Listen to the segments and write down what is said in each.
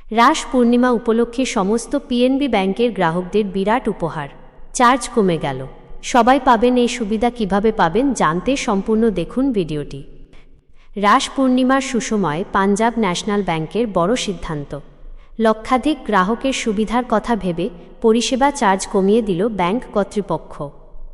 রাস পূর্ণিমা উপলক্ষে সমস্ত পিএনবি ব্যাংকের গ্রাহকদের বিরাট উপহার। চার্জ কমে গেল। সবাই পাবেন এই সুবিধা। কিভাবে পাবেন জানতে সম্পূর্ণ দেখুন ভিডিওটি। রাস পূর্ণিমার সুসময়ে পাঞ্জাব ন্যাশনাল ব্যাংকের বড় সিদ্ধান্ত। লক্ষাধিক গ্রাহকের সুবিধার কথা ভেবে পরিষেবা চার্জ কমিয়ে দিল ব্যাংক কর্তৃপক্ষ।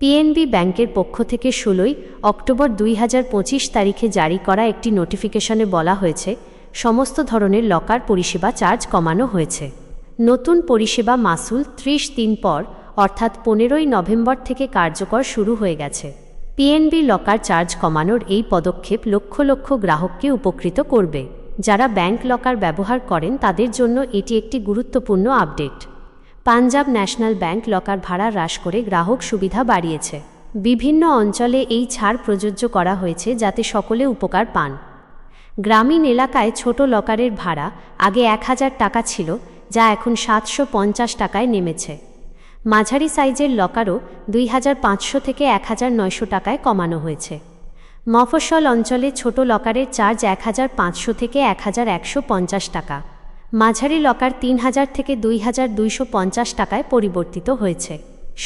পিএনবি ব্যাংকের পক্ষ থেকে 16 অক্টোবর 2025 তারিখে জারি করা একটি নোটিফিকেশনে বলা হয়েছে, সমস্ত ধরনের লকার পরিষেবা চার্জ কমানো হয়েছে। নতুন পরিষেবা মাসুল 30 পর অর্থাৎ 15 নভেম্বর থেকে কার্যকর শুরু হয়ে গেছে। পিএনবি লকার চার্জ কমানোর এই পদক্ষেপ লক্ষ লক্ষ গ্রাহককে উপকৃত করবে। যারা ব্যাংক লকার ব্যবহার করেন তাদের জন্য এটি একটি গুরুত্বপূর্ণ update. Punjab national bank locker ভাড়া হ্রাস করে গ্রাহক সুবিধা বাড়িয়েছে। বিভিন্ন অঞ্চলে এই ছাড় প্রযোজ্য করা হয়েছে যাতে সকলে উপকার পান। গ্রামীণ এলাকায় ছোট লকারের ভাড়া আগে 1000 টাকা ছিল, যা এখন 750 টাকায় নেমেছে। মাঝারি সাইজের লকারও 2500 থেকে 1900 টাকায় কমানো হয়েছে। মফস্বল অঞ্চলে ছোট লকারের চার্জ 1500 থেকে 1150 টাকা। মাঝারি লকার 3000 থেকে 2250 টাকায় পরিবর্তিত হয়েছে।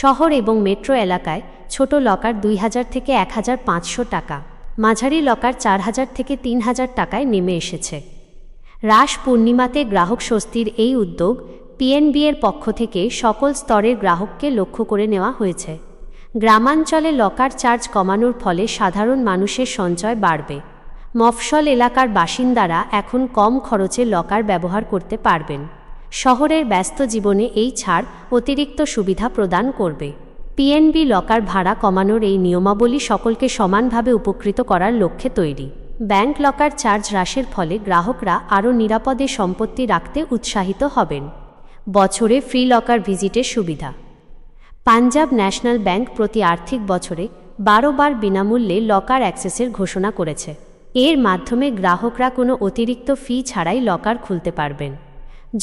শহর এবং মেট্রো এলাকায় ছোট লকার 2000 থেকে 1500 টাকা, মাঝারি লকার 4000 থেকে 3000 টাকায় নেমে এসেছে। রাস পূর্ণিমাতে গ্রাহক স্বস্তির এই উদ্যোগ পিএনবি এর পক্ষ থেকে সকল স্তরের গ্রাহককে লক্ষ্য করে নেওয়া হয়েছে। গ্রামাঞ্চলে লকার চার্জ কমানোর ফলে সাধারণ মানুষের সঞ্চয় বাড়বে। মফস্বল এলাকার বাসিন্দারা এখন কম খরচে লকার ব্যবহার করতে পারবেন। শহরের ব্যস্ত জীবনে এই ছাড় অতিরিক্ত সুবিধা প্রদান করবে। পিএনবি লকার ভাড়া কমানোর এই নিয়মাবলী সকলকে সমানভাবে উপকৃত করার লক্ষ্যে তৈরি। ব্যাংক লকার চার্জ হ্রাসের ফলে গ্রাহকরা আরও নিরাপদে সম্পত্তি রাখতে উৎসাহিত হবেন। বছরে ফ্রি লকার ভিজিটের সুবিধা। পাঞ্জাব ন্যাশনাল ব্যাংক প্রতি আর্থিক বছরে 12 বার বিনামূল্যে লকার অ্যাক্সেসের ঘোষণা করেছে। এর মাধ্যমে গ্রাহকরা কোনো অতিরিক্ত ফি ছাড়াই লকার খুলতে পারবেন।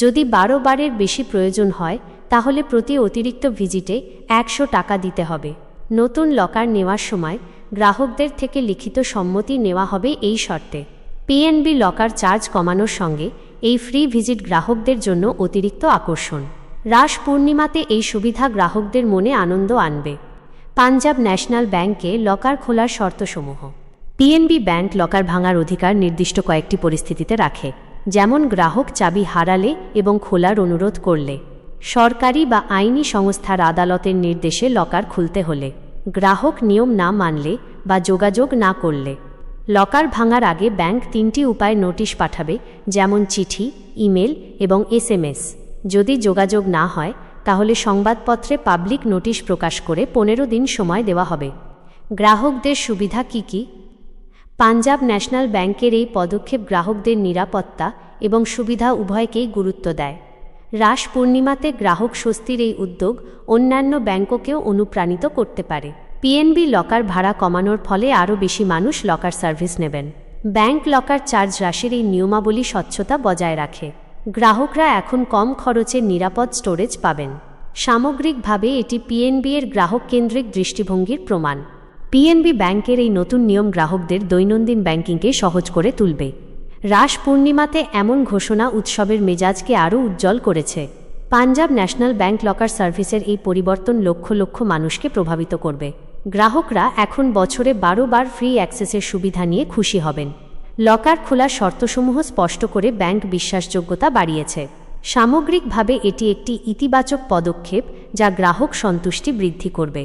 যদি 12 বারের বেশি প্রয়োজন হয় তাহলে প্রতি অতিরিক্ত ভিজিটে 100 টাকা দিতে হবে। নতুন লকার নেওয়ার সময় গ্রাহকদের থেকে লিখিত সম্মতি নেওয়া হবে এই শর্তে। পিএনবি লকার চার্জ কমানোর সঙ্গে এই ফ্রি ভিজিট গ্রাহকদের জন্য অতিরিক্ত আকর্ষণ। রাস পূর্ণিমাতে এই সুবিধা গ্রাহকদের মনে আনন্দ আনবে। পাঞ্জাব ন্যাশনাল ব্যাংকে লকার খোলার শর্তসমূহ। পিএনবি ব্যাংক লকার ভাঙার অধিকার নির্দিষ্ট কয়েকটি পরিস্থিতিতে রাখে, যেমন গ্রাহক চাবি হারালে এবং খোলার অনুরোধ করলে, সরকারি বা আইনি সংস্থার আদালতের নির্দেশে লকার খুলতে হলে, গ্রাহক নিয়ম না মানলে বা যোগাযোগ না করলে। লকার ভাঙার আগে ব্যাংক 3টি উপায়ে নোটিশ পাঠাবে, যেমন চিঠি, ইমেল এবং SMS। যদি যোগাযোগ না হয় তাহলে সংবাদপত্রে পাবলিক নোটিশ প্রকাশ করে 15 দিন সময় দেওয়া হবে। গ্রাহকদের সুবিধা কি কি? পাঞ্জাব ন্যাশনাল ব্যাংকের এই পদক্ষেপ গ্রাহকদের নিরাপত্তা এবং সুবিধা উভয়কেই গুরুত্ব দেয়। রাস পূর্ণিমাতে গ্রাহক স্বস্তির এই উদ্যোগ অন্যান্য ব্যাংককেও অনুপ্রাণিত করতে পারে। পিএনবি লকার ভাড়া কমানোর ফলে আরও বেশি মানুষ লকার সার্ভিস নেবেন। ব্যাংক লকার চার্জ হ্রাসের এই নিয়মাবলী স্বচ্ছতা বজায় রাখে। গ্রাহকরা এখন কম খরচে নিরাপদ স্টোরেজ পাবেন। সামগ্রিকভাবে এটি পিএনবি এর গ্রাহক কেন্দ্রিক দৃষ্টিভঙ্গির প্রমাণ। পিএনবি ব্যাংকের এই নতুন নিয়ম গ্রাহকদের দৈনন্দিন ব্যাংকিংকে সহজ করে তুলবে। রাস পূর্ণিমাতে এমন ঘোষণা উৎসবের মেজাজকে আরও উজ্জ্বল করেছে। পাঞ্জাব ন্যাশনাল ব্যাংক লকার সার্ভিসের এই পরিবর্তন লক্ষ লক্ষ মানুষকে প্রভাবিত করবে। গ্রাহকরা এখন বছরে 12 বার ফ্রি অ্যাক্সেসের সুবিধা নিয়ে খুশি হবেন। লকার খোলার শর্তসমূহ স্পষ্ট করে ব্যাংক বিশ্বাসযোগ্যতা বাড়িয়েছে। সামগ্রিকভাবে এটি একটি ইতিবাচক পদক্ষেপ যা গ্রাহক সন্তুষ্টি বৃদ্ধি করবে।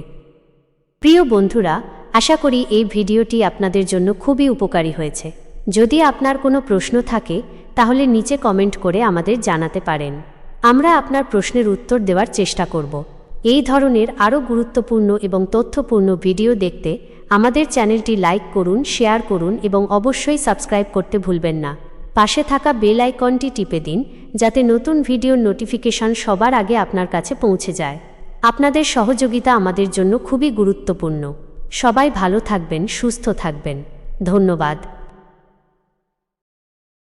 প্রিয় বন্ধুরা, আশা করি এই ভিডিওটি আপনাদের জন্য খুবই উপকারী হয়েছে। যদি আপনার কোনো প্রশ্ন থাকে তাহলে নিচে কমেন্ট করে আমাদের জানাতে পারেন। আমরা আপনার প্রশ্নের উত্তর দেওয়ার চেষ্টা করব। এই ধরনের আরও গুরুত্বপূর্ণ এবং তথ্যপূর্ণ ভিডিও দেখতে আমাদের চ্যানেলটি লাইক করুন, শেয়ার করুন এবং অবশ্যই সাবস্ক্রাইব করতে ভুলবেন না। পাশে থাকা বেল আইকনটি টিপে দিন যাতে নতুন ভিডিওর নোটিফিকেশন সবার আগে আপনার কাছে পৌঁছে যায়। আপনাদের সহযোগিতা আমাদের জন্য খুবই গুরুত্বপূর্ণ। সবাই ভালো থাকবেন, সুস্থ থাকবেন। ধন্যবাদ।